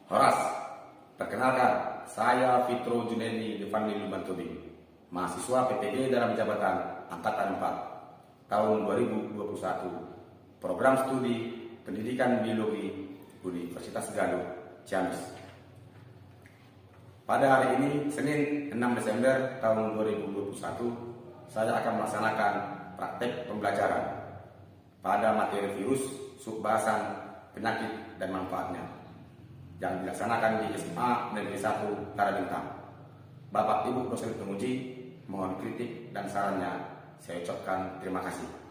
Horas, perkenalkan, saya Fitro Junedi Devandi Lubantubing, mahasiswa PTG dalam jabatan Angkatan 4, tahun 2021, program studi Pendidikan Biologi Universitas Galuh, Ciamis. Pada hari ini, Senin 6 Desember tahun 2021, saya akan melaksanakan praktek pembelajaran pada materi virus, subbahasan, penyakit, dan manfaatnya yang dilaksanakan di SMA Negeri 1 Tarabintang. Bapak Ibu dosen penguji, mohon kritik dan sarannya. Saya ucapkan terima kasih.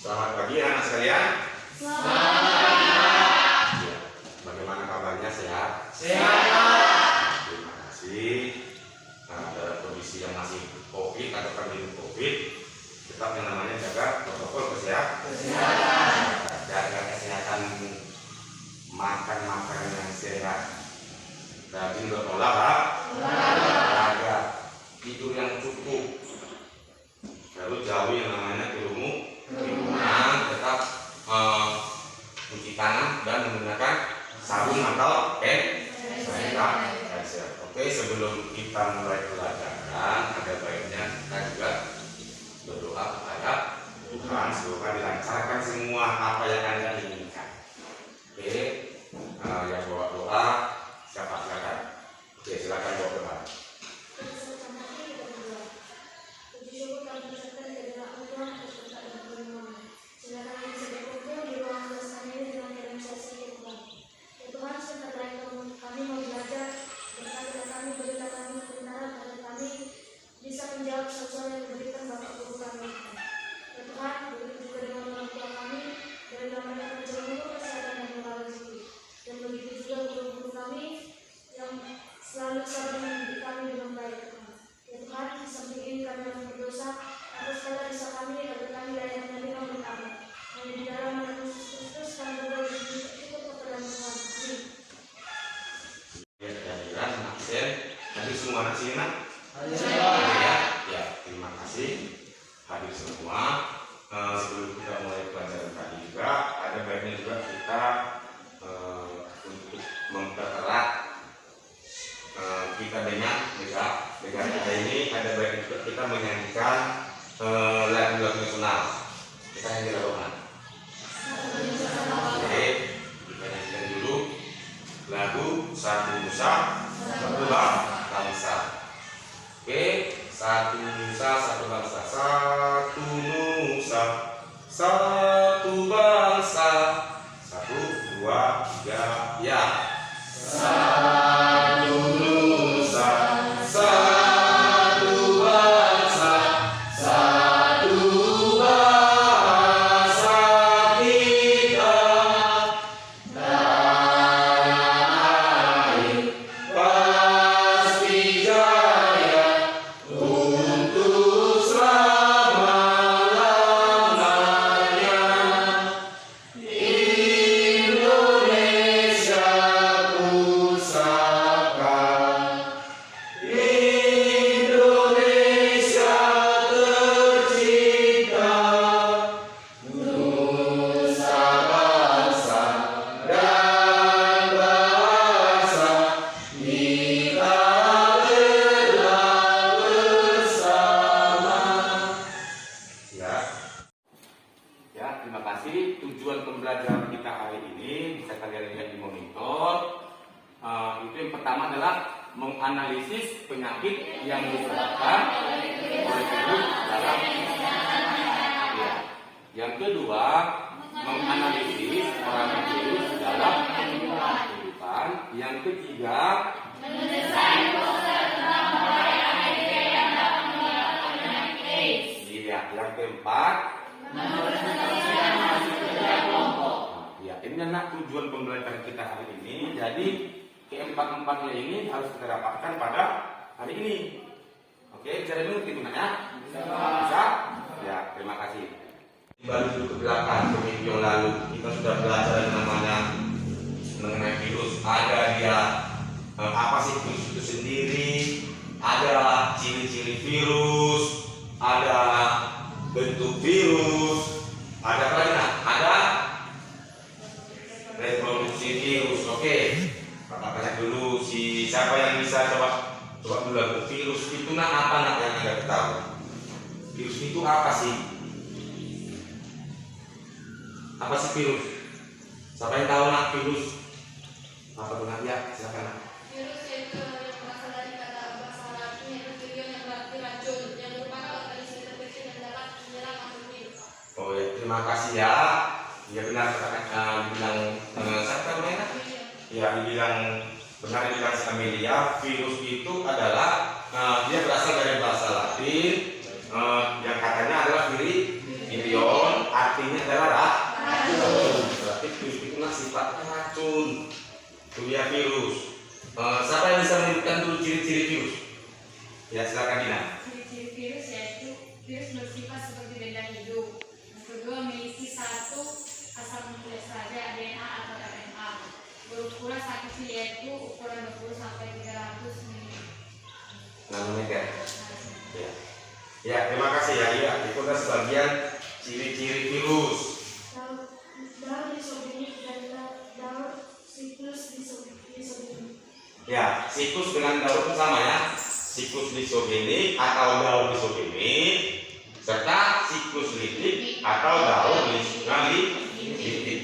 Selamat pagi anak sekalian. Selamat pagi. Bagaimana kabarnya, sehat? Sehat. Terima kasih. Dalam kondisi yang masih COVID atau pandemi COVID, tetap yang namanya jaga protokol kesehatan. Jaga kesehatan, makan makanan yang sehat, rajin berolahraga, tidur yang cukup, lalu jauhi yang namanya kerumunan, tetap cuci tangan dan menggunakan sabun atau sanitizer. Oke, sebelum kita mulai pelajaran, ada baiknya kita juga berdoa kepada Tuhan semoga dilancarkan semua apa yang Anda inginkan. Oke, yang bawa doa siapa? Silakan. Oke, silakan bawa doa. Menjawab sesuatu yang diberikan Bapak Guru kami. Ya Tuhan, begitu juga dengan orang tua kami, dari dalam mereka menjaga kesehatan dan moral rezeki. Dan begitu juga guru-guru kami yang selalu sabar mendidik kami dengan baik. Ya Tuhan, semua anak sini nak? Ya, ya, terima kasih hadir semua. Sebelum kita mulai pelajaran tadi juga, ada baiknya juga kita untuk mempererat kita dengan kita ini, ada baiknya juga kita menyanyikan lagu-lagu nasional. Kita nyanyi lagu mana? Oke, kita nyanyikan dulu lagu Satu Nusa Satu Bangsa. Oke, satu nusa satu bangsa, satu nusa satu bangsa, 1, 2, 3, ya. Satu nusa satu bangsa, satu bahasa kita, tanah air pasti jaya untuk selama-lamanya. Indonesia pusaka, Indonesia tercinta, nusa bangsa dan bahasa kita telah bersama. Ya. Ya, terima kasih. Tujuan pembelajaran kita hari ini bisa kalian lihat di monitor. Itu yang pertama adalah menganalisis penyakit yang disebabkan oleh virus dalam. Ya. Yang kedua, menganalisis orang virus dalam kehidupan. Yang ketiga, iya. Yang keempat, ya, ini anak tujuan pembelajaran kita hari ini. Jadi keempat-empatnya ini harus kita dapatkan pada hari ini. Oke, bisa dimengerti gunanya? Bisa? Ya, terima kasih. Kembali dulu ke belakang, ke minggu yang lalu kita sudah belajar yang namanya mengenai virus. Ada dia apa sih virus itu sendiri? Ada ciri-ciri virus, ada bentuk virus, ada apa lagi? Nah, ada reproduksi virus. Oke, tanya dulu siapa yang bisa coba dulu lagu virus itu nak apa nak yang anda tahu? Virus itu apa sih? Apa sih virus? Siapa yang tahu nak virus? Apa tuh nak? Ya, silakan nak. Virus itu yang berasal dari kata bahasa Latin yaitu virion yang berarti racun, yang merupakan organisme terkecil yang dapat menyerang makhluk hidup. Oh ya, terima kasih ya. Ya benar katakan dibilang siapa namanya? Ya dibilang benar dibilang Amelia. Virus itu adalah dia berasal dari bahasa Latin yang katanya adalah virion, artinya adalah racun. Berarti virus itu sifatnya racun. Itu ya virus. Siapa yang bisa menyebutkan dulu ciri-ciri virus? Ya silakan Dina. Ciri-ciri virus yaitu virus bersifat seperti benda hidup. Yang kedua, memiliki satu asal nukleus saja, DNA atau RNA. Berukuran satu kecil yaitu ukuran 20 sampai 300 Nanometer. Ya. Ya, terima kasih ya. Iya, itu adalah sebagian ciri-ciri virus. Daur disogenik dan daur siklus disogenik. Ya, siklus dengan daur itu sama ya. Siklus disogenik atau daur disogenik serta siklus litik atau daur litik.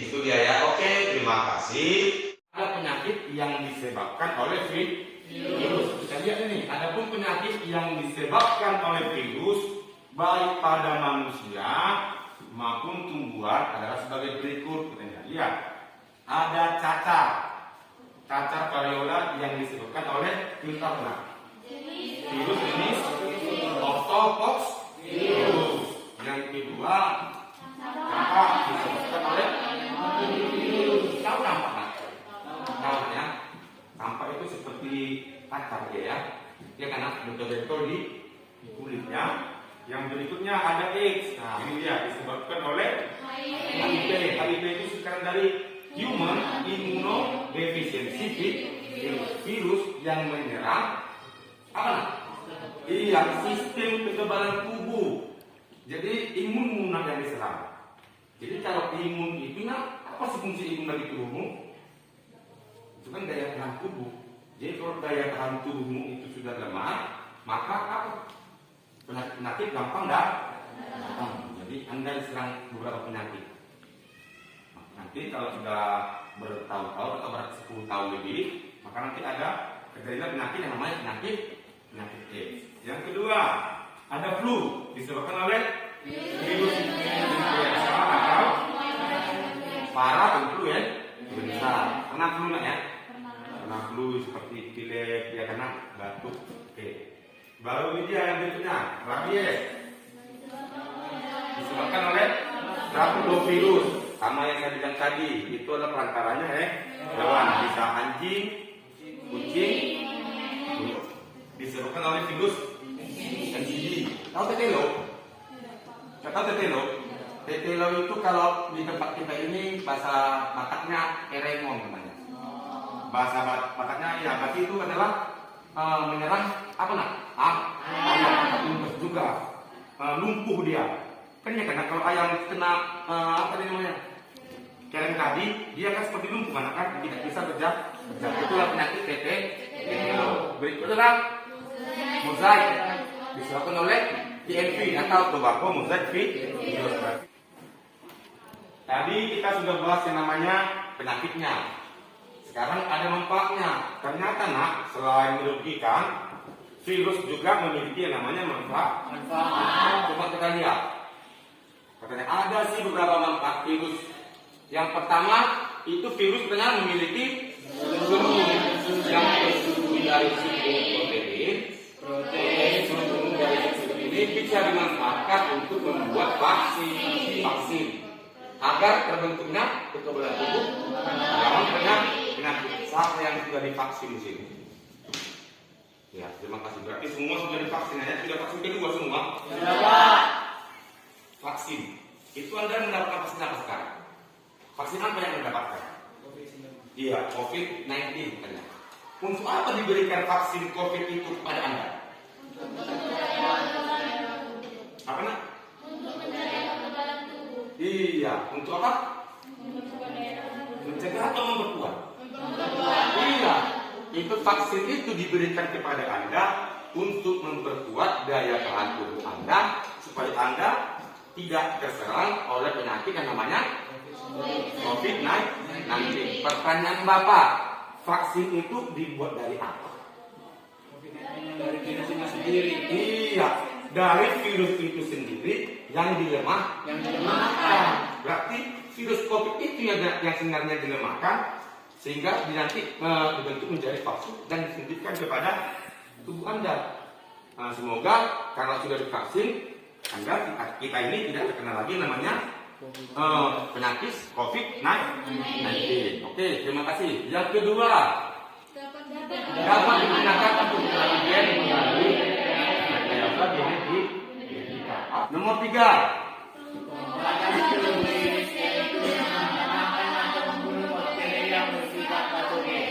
Itu dia ya. Oke, terima kasih. Ada penyakit yang disebabkan oleh virus. Kita lihat ini, adapun penyakit yang disebabkan oleh virus baik pada manusia maupun tumbuhan adalah sebagai berikut. Kita lihat, ada cacar variola yang disebabkan oleh virus apa? Virus jenis ortopox virus. Yang kedua, campak disebabkan oleh virus. Tahu campak? Tahu ya? Campak itu seperti cacar ya. Dia kan betul-betul di kulitnya. Yang berikutnya ada AIDS. Nah, ini dia disebabkan oleh HIV. HIV itu sekarang dari Human Immunodeficiency Virus yang menyerang apa nak? Iya, sistem kekebalan tubuh. Jadi imunmu nak yang diserang. Jadi kalau imun itu nak, apa sih fungsi imun bagi tubuhmu? Itu kan daya tahan tubuh. Jadi kalau daya tahan tubuhmu itu sudah lemah, maka apa? Penyakit gampang datang. Jadi Anda diserang beberapa penyakit. Nanti kalau sudah bertahun-tahun atau ber 10 tahun lebih, maka nanti ada kejadian penyakit yang namanya penyakit AIDS. Yang kedua, ada flu disebabkan oleh virus influenza atau influenza. Karena flu nak ya? Karena flu seperti pilek, dia kena batuk. Oke. Baru ini dia yang berikutnya, rabies. Disebabkan oleh rabidovirus. Sama yang saya bilang tadi, itu adalah perantaranya hewan, bisa anjing, kucing, disebabkan oleh virus NCD. Tahu tetelo? Tahu tetelo? Tetelo itu kalau di tempat kita ini bahasa Bataknya eremon namanya. Bahasa Bataknya ya berarti itu adalah menyerang apa nak? Ayam juga lumpuh dia. Kan ya karena kalau ayam kena apa namanya? Kereng tadi, dia kan seperti lumpuh kan tidak bisa berjalan. Itulah penyakit tetelo. Berikutnya mozaik disebabkan oleh TMV atau tobacco mosaic virus. Tadi kita sudah bahas yang namanya penyakitnya. Sekarang ada manfaatnya. Ternyata nak, selain merugikan, virus juga memiliki yang namanya manfaat. Coba kita lihat. Katanya ada sih beberapa manfaat virus. Yang pertama, itu virus sebenarnya memiliki yang tersembunyi dari protein dari ini bisa dimanfaatkan untuk membuat vaksin agar terbentuknya kekebalan tubuh lawan penyakit siapa yang sudah divaksin di sini. Ya, terima kasih. Berarti semua sudah divaksin ya? Sudah vaksin kedua semua? Sudah. Vaksin. Itu Anda mendapatkan vaksin apa sekarang? Vaksin apa yang Anda dapatkan? Iya, COVID-19 katanya. Untuk apa diberikan vaksin COVID itu kepada Anda? Apa nak? Untuk mencegah kekebalan tubuh. Iya, untuk apa? Mencegah atau memperkuat? Iya, itu vaksin itu diberikan kepada Anda untuk memperkuat daya tahan tubuh Anda supaya Anda tidak terserang oleh penyakit yang namanya COVID-19. Pertanyaan Bapak, vaksin itu dibuat dari apa? Dari virusnya sendiri. Iya, dari virus itu sendiri yang dilemahkan. Berarti virus COVID itu yang sebenarnya dilemahkan sehingga nanti dibentuk menjadi vaksin dan disuntikkan kepada tubuh Anda. Nah, semoga karena sudah divaksin, kita ini tidak terkena lagi namanya penyakit COVID-19. Oke, terima kasih. Yang kedua, dapat digunakan untuk penelitian melalui rekayasa genetika. Nomor 3,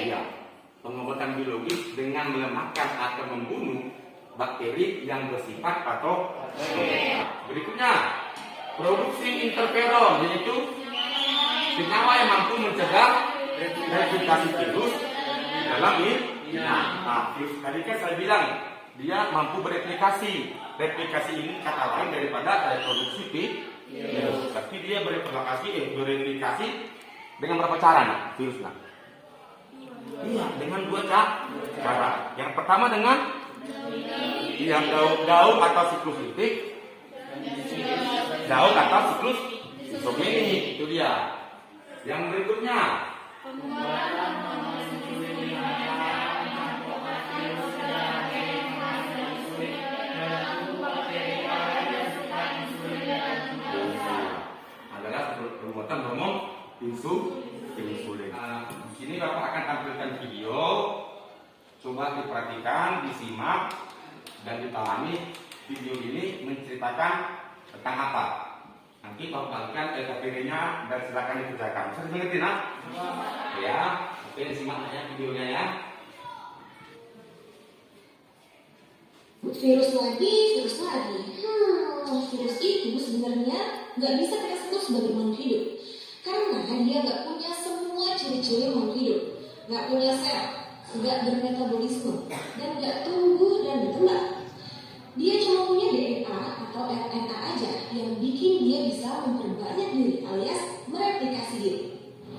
iya, pengobatan biologis dengan melemahkan atau membunuh bakteri yang bersifat patogen. Berikutnya, produksi interferon, yaitu senyawa yang mampu mencegah replikasi virus dalam virus. Tadi kan saya bilang dia mampu bereplikasi. Replikasi ini kata lain daripada reproduksi virus. Tapi dia bereplikasi dengan berapa cara virusnya? Iya, dengan 2 cara. Yang pertama dengan daun atau siklus litik. Daun atau siklus isogeni, itu dia. Yang berikutnya adalah pembuatan hormon insulin. Di sini Bapak akan tampilkan video. Coba diperhatikan, disimak dan dipahami. Video ini menceritakan tentang apa? Nanti Bapak bagikan LKPD-nya dan silakan dikerjakan. Bisa mengerti nak? Ya, oke, disimak ya videonya ya. virus lagi. Virus itu sebenarnya nggak bisa kita sebut sebagai makhluk hidup karena dia nggak punya semua ciri-ciri makhluk hidup, nggak punya sel, nggak bermetabolisme, dan nggak tumbuh dan berkembang. Dia cuma punya DNA atau RNA aja yang bikin dia bisa memperbanyak diri alias mereplikasi diri.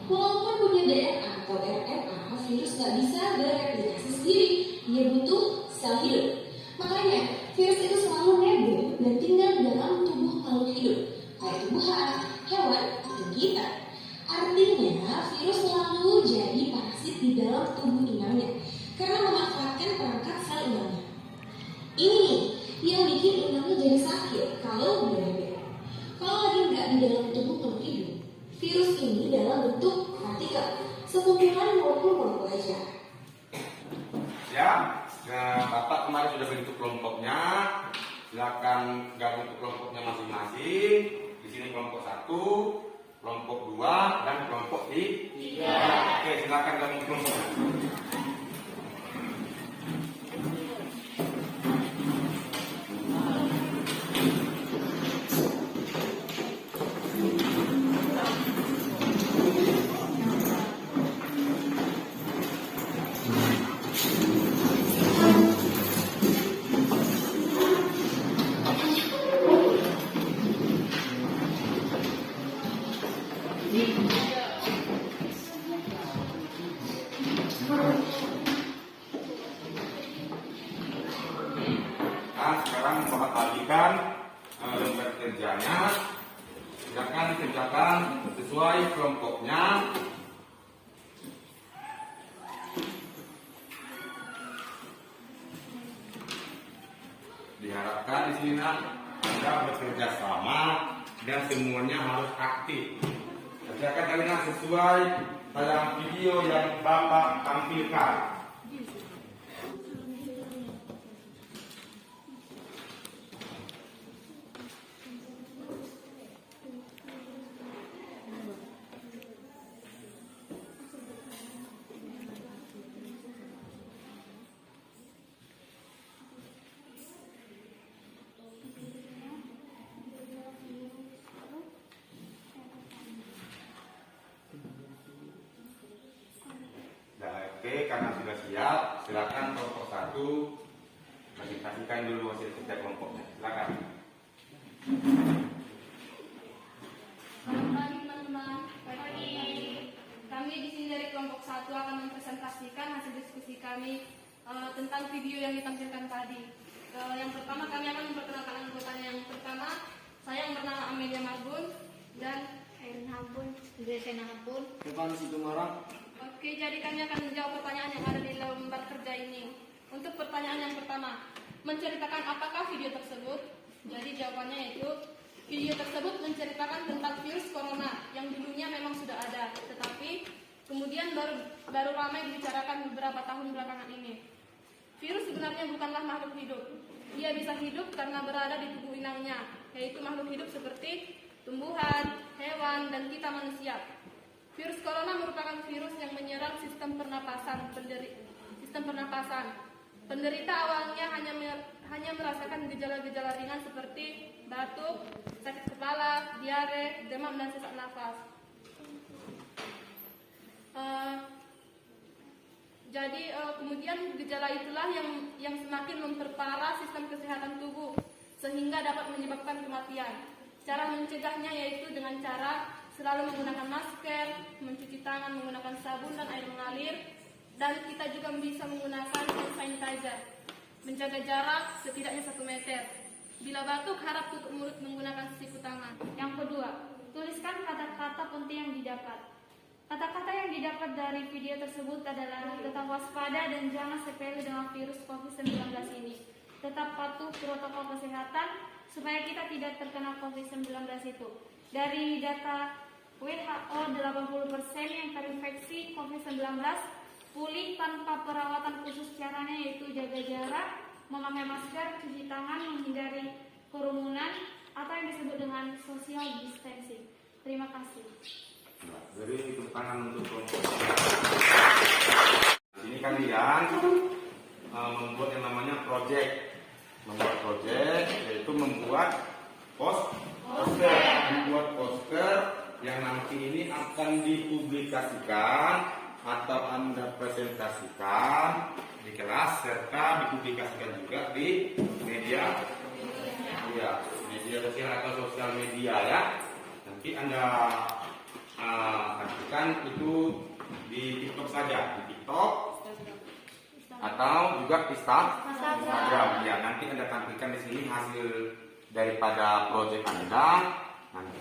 Walaupun punya DNA atau RNA, virus nggak bisa bereplikasi sendiri. Dia butuh sel hidup. Makanya virus itu selalu nebel dan tinggal di dalam tubuh makhluk hidup, kayak tumbuhan, hewan, atau kita. Artinya virus selalu jadi parasit di dalam tubuh inangnya karena memanfaatkan perangkat sel inangnya. Ini yang bikin inangnya jadi sakit kalau udah nebel. Kalau lagi nggak di dalam tubuh makhluk hidup, virus ini dalam bentuk partikel, sekumpulan molekul-molekul aja. Ya, Bapak kemarin sudah bentuk kelompoknya. Silakan gabung ke kelompoknya masing-masing. Di sini kelompok 1, kelompok 2, dan kelompok 3. Oke, silakan gabung ke kelompoknya. Nah, sekarang Bapak bagikan lembar kerjanya. Silakan dikerjakan sesuai kelompoknya. Diharapkan di sini Anda bekerja sama dan semuanya harus aktif. Kerjakan kalian sesuai dalam video yang Bapak tampilkan. Oke, karena sudah siap, silakan kelompok 1 presentasikan dulu hasil kerja kelompoknya. Silakan. Selamat pagi teman-teman. Pagi. Kami di sini dari kelompok 1 akan mempresentasikan hasil diskusi kami tentang video yang ditampilkan tadi. Yang pertama kami akan memperkenalkan anggotanya. Yang pertama, saya yang bernama Amelia Marbun dan Erin Habun, Desena Habun. Depan situ marah. Oke, jadi kami akan menjawab pertanyaan yang ada di lembar kerja ini. Untuk pertanyaan yang pertama, menceritakan apakah video tersebut? Jadi jawabannya yaitu video tersebut menceritakan tentang virus corona yang dulunya memang sudah ada, tetapi kemudian baru ramai dibicarakan beberapa tahun belakangan ini. Virus sebenarnya bukanlah makhluk hidup. Dia bisa hidup karena berada di tubuh inangnya, yaitu makhluk hidup seperti tumbuhan, hewan, dan kita manusia. Virus corona merupakan virus yang menyerang sistem pernapasan. Penderita awalnya hanya merasakan gejala-gejala ringan seperti batuk, sakit kepala, diare, demam, dan sesak nafas. Kemudian gejala itulah yang semakin memperparah sistem kesehatan tubuh sehingga dapat menyebabkan kematian. Cara mencegahnya yaitu dengan cara selalu menggunakan masker, mencuci tangan menggunakan sabun dan air mengalir, dan kita juga bisa menggunakan hand sanitizer. Menjaga jarak setidaknya 1 meter. Bila batuk, harap tutup mulut menggunakan siku tangan. Yang kedua, tuliskan kata-kata penting yang didapat. Kata-kata yang didapat dari video tersebut adalah tetap waspada dan jangan sepele dengan virus COVID-19 ini. Tetap patuh protokol kesehatan supaya kita tidak terkena COVID-19 itu. Dari data WHO, 80% yang terinfeksi COVID-19 pulih tanpa perawatan khusus. Caranya yaitu jaga jarak, memakai masker, cuci tangan, menghindari kerumunan atau yang disebut dengan social distancing. Terima kasih. Beri tepuk tangan untuk kelompok. Ini kalian membuat yang namanya project. membuat proyek yaitu membuat poster yang nanti ini akan dipublikasikan atau Anda presentasikan di kelas serta dipublikasikan juga di media sosial atau sosial media ya. Nanti Anda saksikan itu di TikTok saja, di TikTok atau juga Instagram ya. Nanti Anda tampilkan di sini hasil daripada proyek Anda nanti.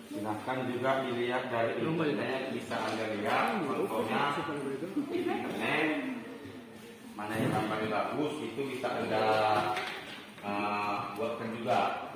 Silahkan juga dilihat dari internet, bisa Anda lihat fotonya di internet mana yang gambarnya bagus itu bisa Anda buatkan juga.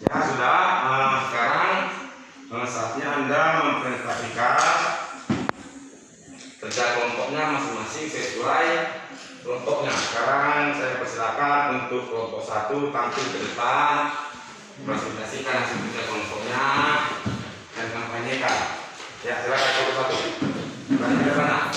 Ya sudah, sekarang saatnya Anda mempresentasikan kerja kelompoknya masing-masing sesuai kelompoknya. Sekarang saya persilakan untuk kelompok 1 tampil ke depan, presentasikan hasil kerja kelompoknya dan kampanyekan. Ya silakan kelompok 1. Berani ke mana?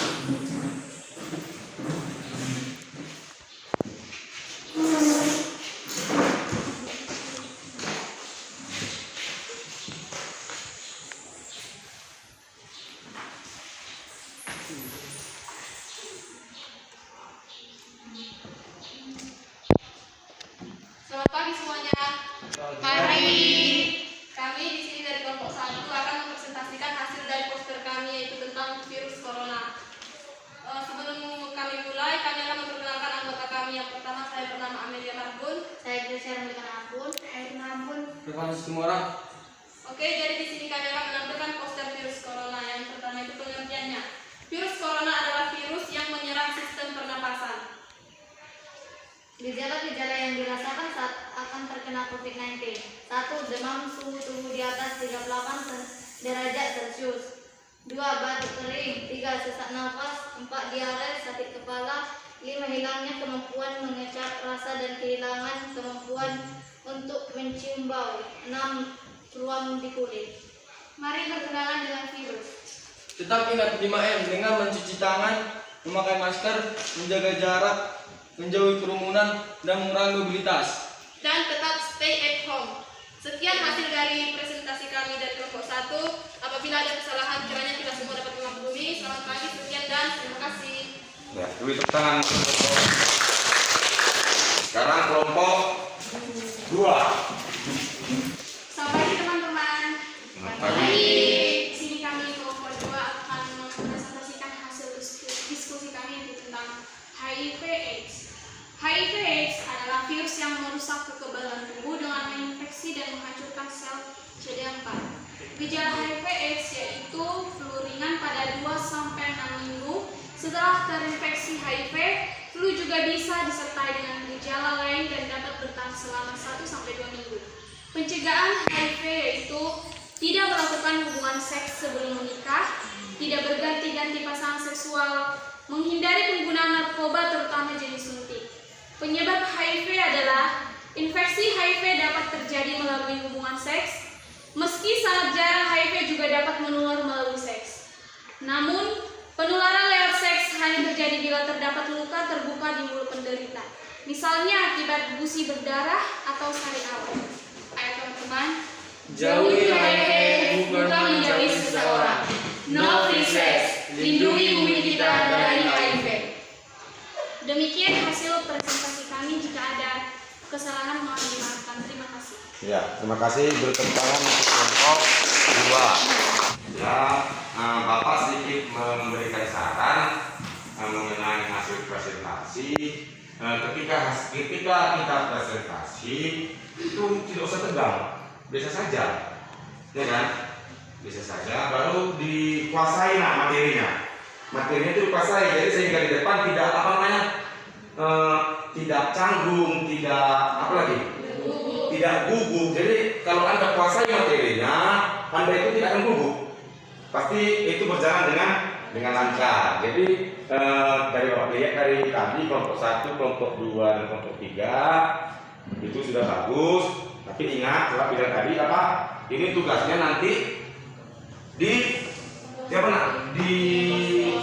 Terima kasih semua orang. Oke, jadi di sini kami akan menampilkan poster virus corona. Yang pertama itu pengertiannya. Virus corona adalah virus yang menyerang sistem pernapasan. Gejala-gejala yang dirasakan saat akan terkena COVID-19. 1. Demam suhu tubuh di atas 38 derajat Celcius. 2. Batuk kering. 3. Sesak nafas. 4. Diare, sakit kepala. 5. Hilangnya kemampuan mengecap rasa dan kehilangan kemampuan untuk mencium bau. 6. Ruam di kulit. Mari berkenalan dengan virus. Tetap ingat 5M dengan mencuci tangan, memakai masker, menjaga jarak, menjauhi kerumunan, dan mengurangi mobilitas. Dan tetap stay at home. Sekian hasil dari presentasi kami dari kelompok 1. Apabila ada kesalahan, kiranya kita semua dapat memaklumi. Selamat pagi, sekian dan terima kasih. Ya, beri tepuk tangan. Sekarang kelompok 2. Selamat pagi teman-teman. Selamat pagi. Di sini kami kelompok 2 akan mempresentasikan hasil diskusi kami tentang HIV/AIDS. HIV/AIDS adalah virus yang merusak kekebalan tubuh dengan menginfeksi dan menghancurkan sel CD4. Gejala HIV/AIDS yaitu flu ringan pada 2-6 minggu setelah terinfeksi HIV. Flu juga bisa disertai dengan gejala lain dan dapat bertahan selama 1-2 minggu. Pencegahan HIV yaitu tidak melakukan hubungan seks sebelum menikah, tidak berganti-ganti pasangan seksual, menghindari penggunaan narkoba terutama jenis suntik. Penyebab HIV adalah infeksi HIV dapat terjadi melalui hubungan seks, meski sangat jarang HIV juga dapat menular melalui seks. Namun, penularan lewat seks hanya terjadi bila terdapat luka terbuka di mulut penderita, misalnya akibat gusi berdarah atau sari awal. Ayo teman-teman, Jauhi HIV, bukan menjauhi seseorang. No free sex, lindungi bumi kita dari HIV. Demikian hasil presentasi kami. Jika ada kesalahan mohon dimaafkan. Terima kasih. Ya, terima kasih. Beri tepuk tangan untuk kelompok 2. Ya, Bapak sedikit memberikan saran mengenai hasil presentasi. Ketika kita presentasi itu tidak usah tegang, biasa saja, ya kan? Biasa saja. Baru dikuasai materinya. Materinya itu dikuasai, jadi sehingga di depan tidak apa namanya, tidak canggung, tidak apa lagi, tidak gugup. Jadi kalau Anda kuasai materinya, Anda itu tidak akan gugup. Pasti itu berjalan dengan lancar. Jadi dari Bapak lihat dari tadi kelompok 1, kelompok 2 dan kelompok 3 itu sudah bagus. Tapi ingat, Bapak bilang tadi apa? Ini tugasnya nanti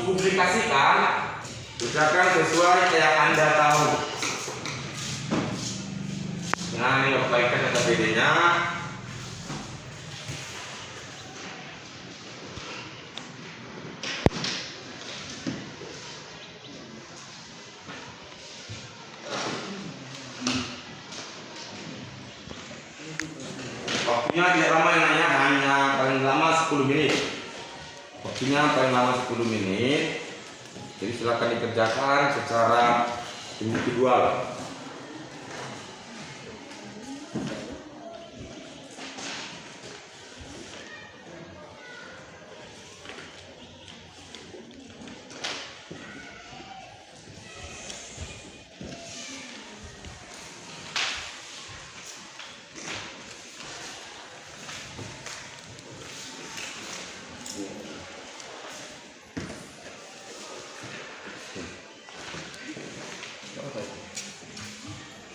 dipublikasikan, usahakan sesuai yang Anda tahu. Nah, ini perbaikan data PD-nya. Waktunya tidak lama ya, hanya paling lama 10 menit. Waktunya paling lama 10 menit. Jadi silakan dikerjakan secara individual.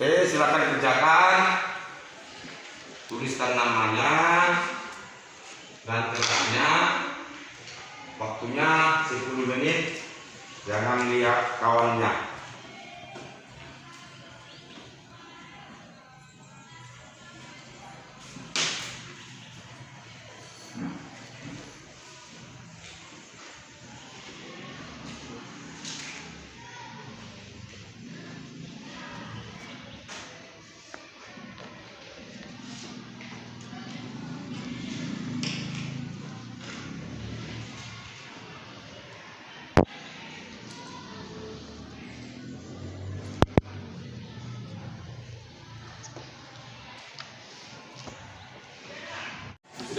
Oke, silakan dikerjakan. Tuliskan namanya dan tempatnya. Waktunya 10 menit. Jangan lihat kawannya.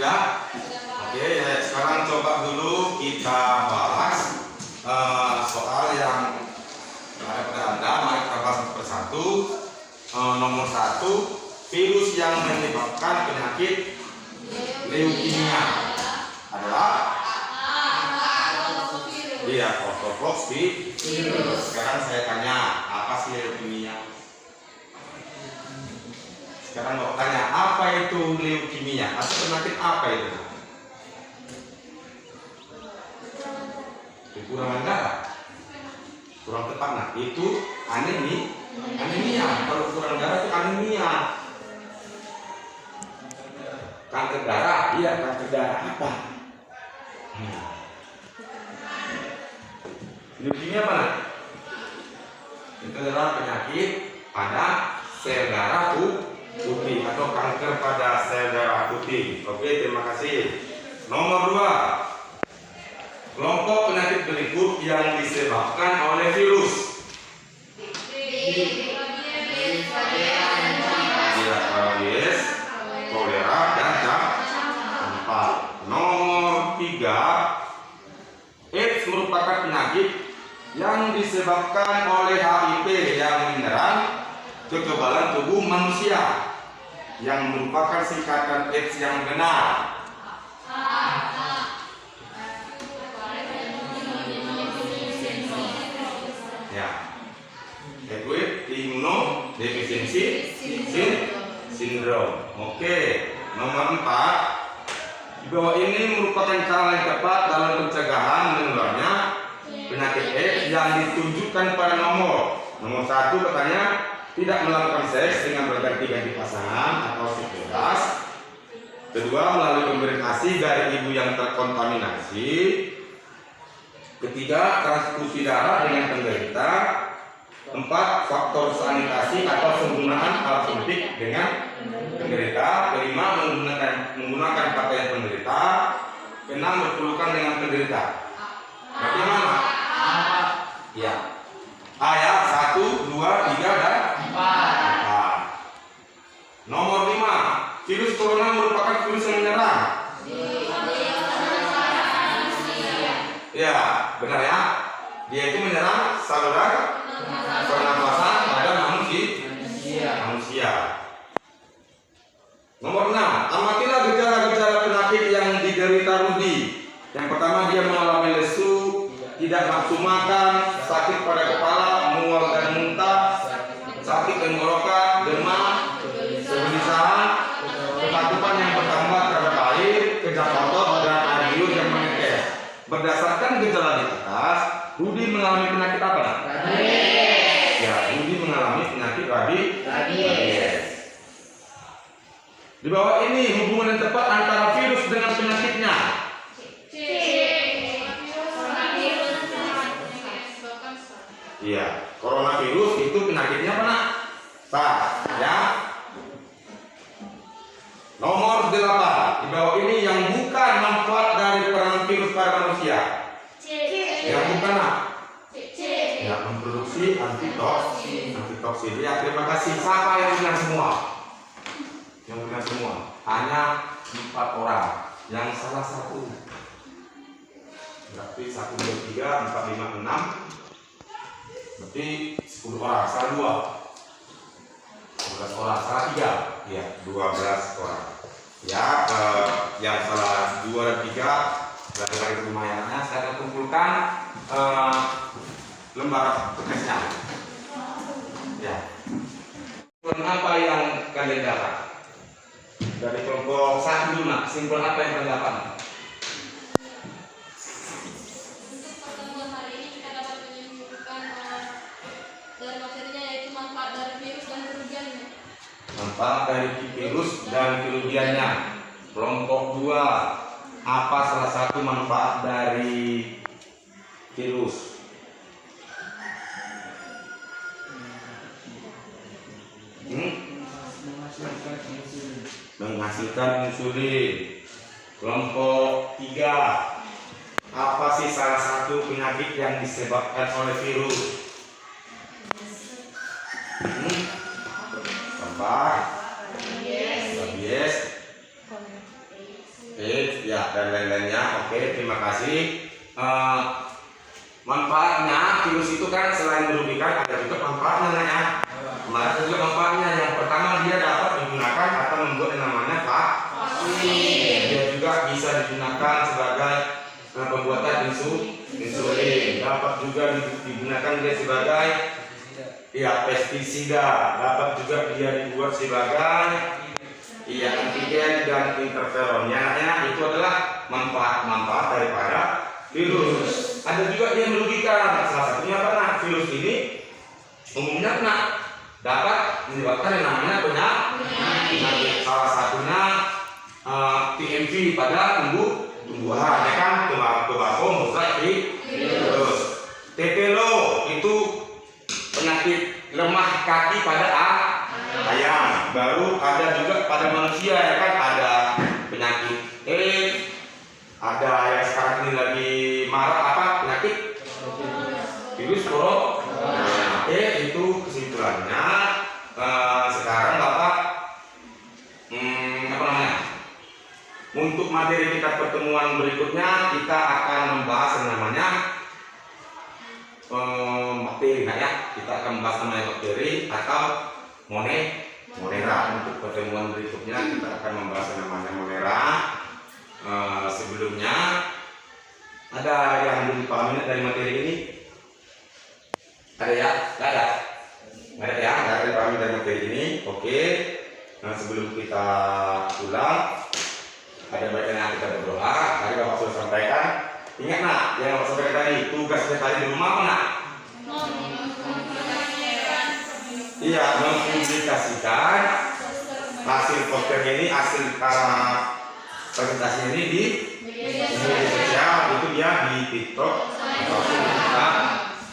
Sudah? Oke, sekarang coba dulu kita bahas soal yang ada pada Anda. Mari kita bahas satu persatu. Nomor 1, virus yang menyebabkan penyakit leukemia adalah ortofoks virus. Sekarang saya tanya, apa sih leukemia? Sekarang mau tanya, apa itu leukemia? Atau penyakit apa itu? Kekurangan darah. Kurang tepat, nah itu anemia. Kalau kurang darah itu anemia. Kanker darah, iya kanker darah apa? Leukemia apa? Itu adalah penyakit pada sel darah putih atau kanker pada sel darah putih. Oke, terima kasih. Nomor 2, kelompok penyakit berikut yang disebabkan oleh virus. Rabies, kolera, dan campak. Nomor 3, AIDS merupakan penyakit yang disebabkan oleh HIV yang menyerang kekebalan tubuh manusia, yang merupakan singkatan AIDS yang benar. Ya, acquired immunodeficiency syndrome. Oke, nomor 4, di bawah ini merupakan cara yang tepat dalam pencegahan menularnya penyakit AIDS yang ditunjukkan pada nomor 1 katanya tidak melakukan seks dengan berganti-ganti pasangan atau bebas. Kedua, melalui pemberian ASI dari ibu yang terkontaminasi. Ketiga, transfusi darah dengan penderita. 4, faktor sanitasi atau penggunaan alat suntik dengan penderita. 5, menggunakan pakaian penderita. 6, berpelukan dengan penderita. Bagaimana? Ya. A ya, 1, 2, 3, dan 4. Nomor 5, virus corona merupakan virus yang menyerang. Ya, benar ya. Dia itu menyerang saluran pernapasan pada manusia. Nomor 6, amatilah gejala-gejala penyakit yang diderita Rudi. Yang pertama, dia mengalami lesu, tidak nafsu makan, sakit pada kepala, mual dan muntah, sakit tenggorokan, demam, kegelisahan, ketakutan yang bertambah terhadap air, kejang otot, dan air liur yang menetes. Berdasarkan gejala di atas, Rudi mengalami penyakit apa? Rabies. Ya, Rudi mengalami penyakit rabies. Di bawah ini hubungan yang tepat antara virus dengan penyakitnya. Iya, coronavirus itu penyakitnya apa nak? SARS, ya. Nomor 8, di bawah ini yang bukan manfaat dari peran virus pada manusia. Yang bukan nak? Ya, memproduksi antitoksin. Ya, terima kasih. Siapa yang benar semua? Yang benar semua. Hanya 4 orang. Yang salah 1. Berarti 1, 2, 3, 4, 5, 6. Berarti 10 orang, salah 2. 11 orang, salah 3. Ya, 12 orang. Ya, yang salah 2 dan 3 lagi-lagi lumayannya saya akan kumpulkan lembar tugasnya. Ya. Apa yang kalian dapat? Dari kelompok 1 dulu nak, simpulan apa yang kalian dapat? Manfaat dari virus dan kerugiannya. Kelompok 2, apa salah satu manfaat dari virus? Menghasilkan insulin. Kelompok 3, apa sih salah satu penyakit yang disebabkan oleh virus? Rabies, Ya, dan lain-lainnya. Oke, terima kasih. Manfaatnya virus itu kan selain merugikan ada juga manfaatnya ya. Ada juga manfaatnya. Yang pertama dia dapat digunakan atau membuat yang namanya vaksin. Dia juga bisa digunakan sebagai pembuatan insulin. Dapat juga digunakan dia sebagai pestisida. Dapat juga dia dibuat sebagai antigen dan interferon. Itu adalah manfaat daripada virus. Ada juga yang merugikan. Salah satunya apa? Virus ini umumnya dapat menyebabkan yang namanya penyakit. Salah satunya TMV pada tumbuhan, ya kan? Tembakau merusak virus. TPLO itu penyakit lemah kaki pada ayam. Baru ada juga pada manusia, ya kan? Ada penyakit ada yang sekarang ini lagi marak penyakit virus corona. Itu kesimpulannya. Sekarang Bapak untuk materi kita pertemuan berikutnya kita akan membahas yang namanya bakteri. Kita akan membahas namanya bakteri atau monera. Untuk pertemuan berikutnya kita akan membahas yang namanya monera. Sebelumnya ada yang belum dipahami dari materi ini? Ada ya? Nggak ada? Nggak ada ya? Nggak ada dipahami dari materi ini? Oke. Nah, sebelum kita pulang, ada baiknya kita berdoa. Tadi Bapak sudah sampaikan. Ingat yang Bapak sampaikan tadi, tugasnya tadi di rumah apa Iya, mempublikasikan hasil posternya ini, hasil presentasinya ini di media sosial. Itu dia di TikTok ataupun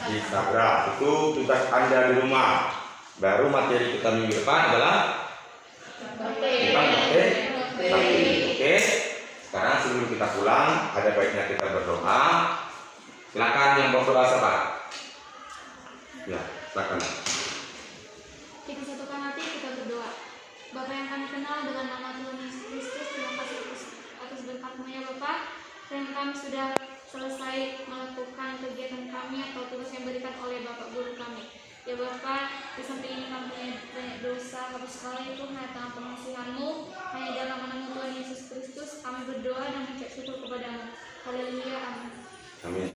di Instagram. Itu tugas Anda di rumah. Baru materi kita minggu depan adalah tentang bakteri. Oke. Sekarang sebelum kita pulang, ada baiknya kita berdoa. Silakan yang berdoa siapa? Ya, silakan. Kita satukan hati, kita berdoa. Bapa yang kami kenal dengan nama Tuhan Yesus Kristus, terima kasih atas berkat-Mu ya Bapak. Dan kami sudah selesai melakukan kegiatan kami atau tugas yang diberikan oleh Bapak Guru kami. Ya Bapak, di samping ini kami punya banyak dosa, habis sekali itu hanya tangan pengasihan-Mu. Hanya dalam nama Tuhan Yesus Kristus kami berdoa dan mengucap syukur kepada-Mu. Haleluya, amin. Amin.